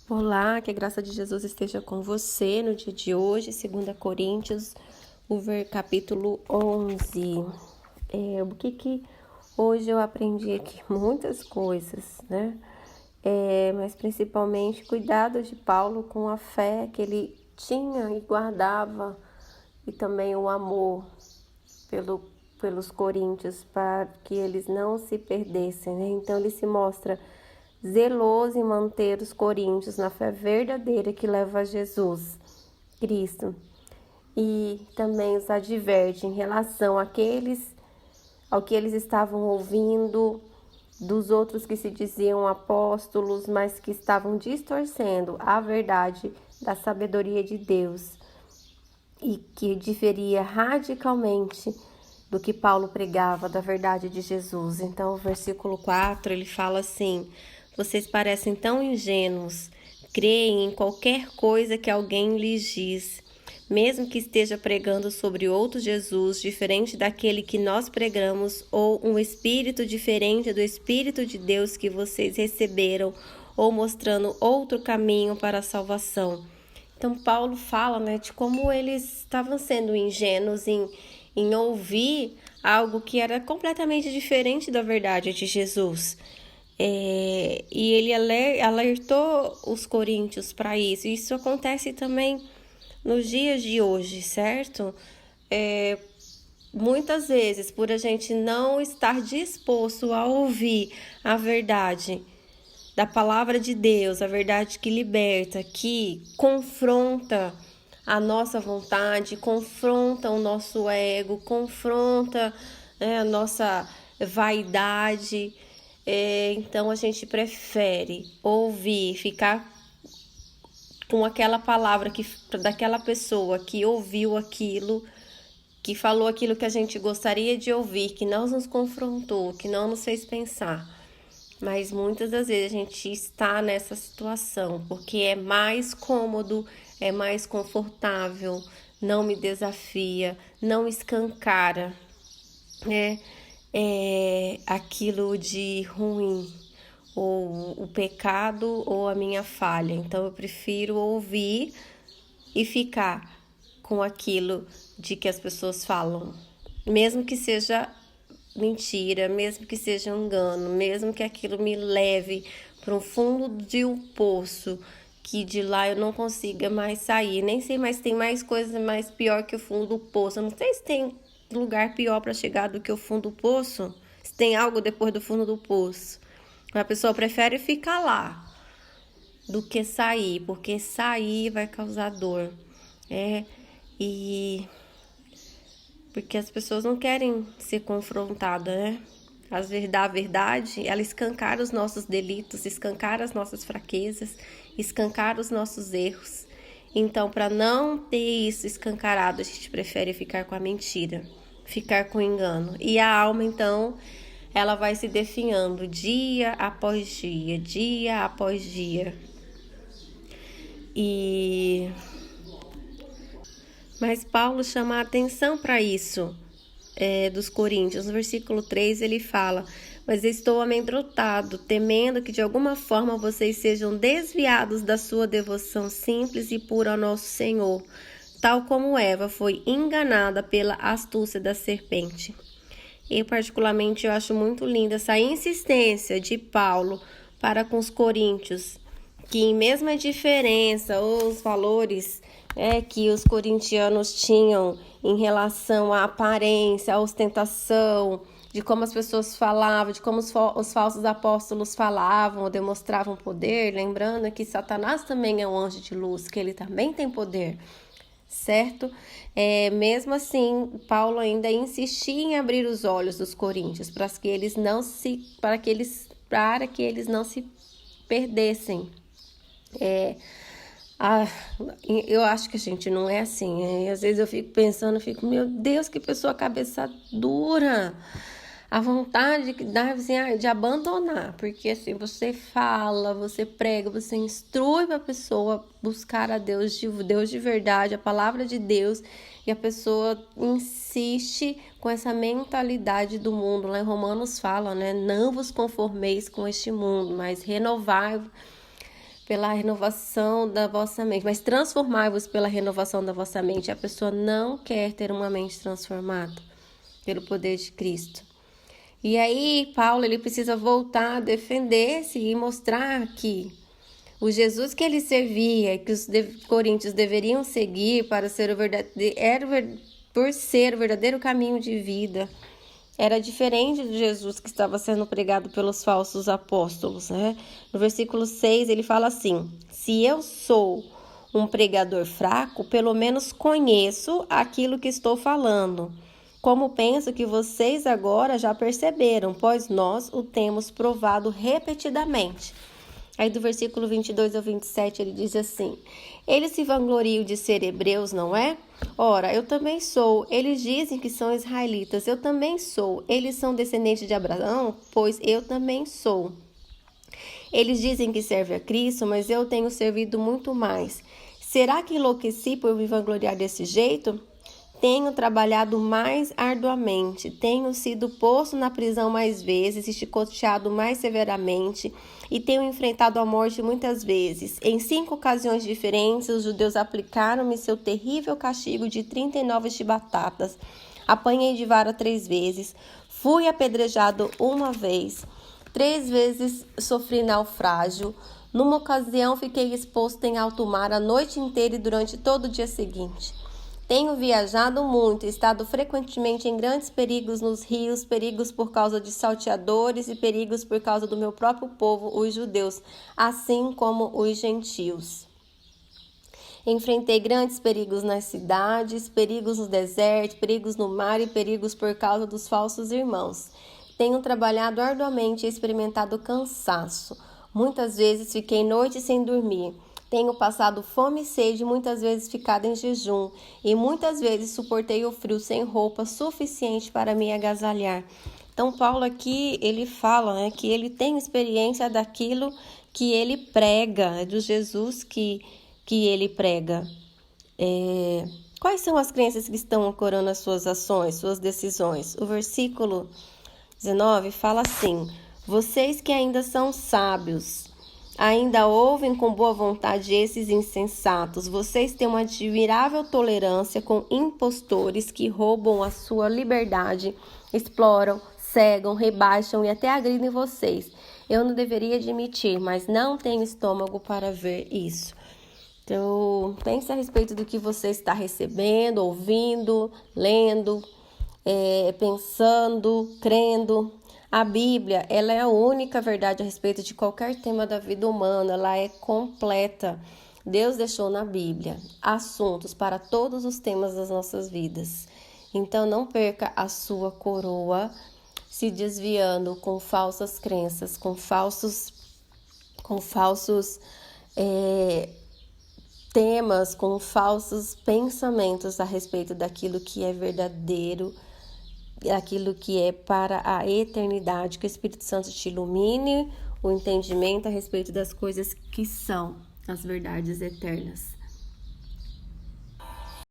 Olá, que a graça de Jesus esteja com você no dia de hoje, 2 Coríntios, capítulo 11. O que hoje eu aprendi aqui? Muitas coisas, né? Mas principalmente cuidado de Paulo com a fé que ele tinha e guardava, e também o amor pelos coríntios, para que eles não se perdessem, né? Então ele se mostra zeloso em manter os coríntios na fé verdadeira que leva a Jesus Cristo, e também os adverte em relação ao que eles estavam ouvindo dos outros que se diziam apóstolos, mas que estavam distorcendo a verdade da sabedoria de Deus e que diferia radicalmente do que Paulo pregava da verdade de Jesus. Então, o versículo 4, ele fala assim: vocês parecem tão ingênuos, creem em qualquer coisa que alguém lhes diz, mesmo que esteja pregando sobre outro Jesus, diferente daquele que nós pregamos, ou um espírito diferente do Espírito de Deus que vocês receberam, ou mostrando outro caminho para a salvação. Então, Paulo fala, né, de como eles estavam sendo ingênuos em ouvir algo que era completamente diferente da verdade de Jesus. E ele alertou os coríntios para isso. Isso acontece também nos dias de hoje, certo? Muitas vezes, por a gente não estar disposto a ouvir a verdade da palavra de Deus, a verdade que liberta, que confronta a nossa vontade, confronta o nosso ego, confronta, a nossa vaidade. Então a gente prefere ouvir, ficar com aquela palavra daquela pessoa que ouviu aquilo, que falou aquilo que a gente gostaria de ouvir, que não nos confrontou, que não nos fez pensar. Mas muitas das vezes a gente está nessa situação porque é mais cômodo, é mais confortável, não me desafia, não escancara, aquilo de ruim, ou o pecado ou a minha falha. Então eu prefiro ouvir e ficar com aquilo de que as pessoas falam, mesmo que seja mentira, mesmo que seja engano, mesmo que aquilo me leve para o fundo de um poço, que de lá eu não consiga mais sair. Nem sei, mas tem mais coisa mais pior que o fundo do poço. Eu não sei se tem lugar pior para chegar do que o fundo do poço, se tem algo depois do fundo do poço. A pessoa prefere ficar lá do que sair, porque sair vai causar dor. Porque as pessoas não querem ser confrontadas, né? Às vezes, a verdade, ela escancara os nossos delitos, escancara as nossas fraquezas, escancara os nossos erros. Então, para não ter isso escancarado, a gente prefere ficar com a mentira, ficar com o engano. E a alma, então, ela vai se definhando dia após dia, dia após dia. Mas Paulo chama a atenção para isso, dos coríntios. No versículo 3 ele fala: mas estou amedrontado, temendo que de alguma forma vocês sejam desviados da sua devoção simples e pura ao nosso Senhor, tal como Eva foi enganada pela astúcia da serpente. Eu particularmente eu acho muito linda essa insistência de Paulo para com os coríntios, que em mesma diferença, os valores que os corintianos tinham em relação à aparência, à ostentação, de como as pessoas falavam, de como os falsos apóstolos falavam, demonstravam poder, lembrando que Satanás também é um anjo de luz, que ele também tem poder, certo? Mesmo assim, Paulo ainda insistia em abrir os olhos dos coríntios para que eles não se perdessem. Eu acho que a gente não é assim. Às vezes eu fico pensando, meu Deus, que pessoa cabeça dura. A vontade que dá assim, de abandonar, porque assim, você fala, você prega, você instrui para a pessoa buscar a Deus de verdade, a palavra de Deus, e a pessoa insiste com essa mentalidade do mundo. Lá em Romanos fala, né? Não vos conformeis com este mundo, mas renovai pela renovação da vossa mente, mas transformai-vos pela renovação da vossa mente. A pessoa não quer ter uma mente transformada pelo poder de Cristo. E aí, Paulo, ele precisa voltar a defender-se e mostrar que o Jesus que ele servia, que os coríntios deveriam seguir para ser por ser o verdadeiro caminho de vida, era diferente do Jesus que estava sendo pregado pelos falsos apóstolos, né? No versículo 6 ele fala assim: se eu sou um pregador fraco, pelo menos conheço aquilo que estou falando. Como penso que vocês agora já perceberam, pois nós o temos provado repetidamente. Aí do versículo 22 ao 27 ele diz assim: eles se vangloriam de ser hebreus, não é? Ora, eu também sou. Eles dizem que são israelitas, eu também sou. Eles são descendentes de Abraão, pois eu também sou. Eles dizem que servem a Cristo, mas eu tenho servido muito mais. Será que enlouqueci por me vangloriar desse jeito? Tenho trabalhado mais arduamente, tenho sido posto na prisão mais vezes e chicoteado mais severamente e tenho enfrentado a morte muitas vezes. Em 5 ocasiões diferentes, os judeus aplicaram-me seu terrível castigo de 39 chibatadas. Apanhei de vara 3 vezes, fui apedrejado 1 vez, 3 vezes sofri naufrágio. Numa ocasião, fiquei exposto em alto mar a noite inteira e durante todo o dia seguinte. Tenho viajado muito, estado frequentemente em grandes perigos nos rios, perigos por causa de salteadores e perigos por causa do meu próprio povo, os judeus, assim como os gentios. Enfrentei grandes perigos nas cidades, perigos no deserto, perigos no mar e perigos por causa dos falsos irmãos. Tenho trabalhado arduamente e experimentado cansaço. Muitas vezes fiquei noites sem dormir. Tenho passado fome e sede, muitas vezes ficado em jejum, e muitas vezes suportei o frio sem roupa suficiente para me agasalhar. Então, Paulo aqui, ele fala, né, que ele tem experiência daquilo que ele prega, do Jesus que ele prega. Quais são as crenças que estão ancorando as suas ações, suas decisões? O versículo 19 fala assim: vocês que ainda são sábios, ainda ouvem com boa vontade esses insensatos. Vocês têm uma admirável tolerância com impostores que roubam a sua liberdade, exploram, cegam, rebaixam e até agridem vocês. Eu não deveria admitir, mas não tenho estômago para ver isso. Então, pense a respeito do que você está recebendo, ouvindo, lendo, pensando, crendo. A Bíblia, ela é a única verdade a respeito de qualquer tema da vida humana, ela é completa. Deus deixou na Bíblia assuntos para todos os temas das nossas vidas. Então não perca a sua coroa se desviando com falsas crenças, com falsos temas, com falsos pensamentos a respeito daquilo que é verdadeiro, aquilo que é para a eternidade. Que o Espírito Santo te ilumine o entendimento a respeito das coisas que são as verdades eternas.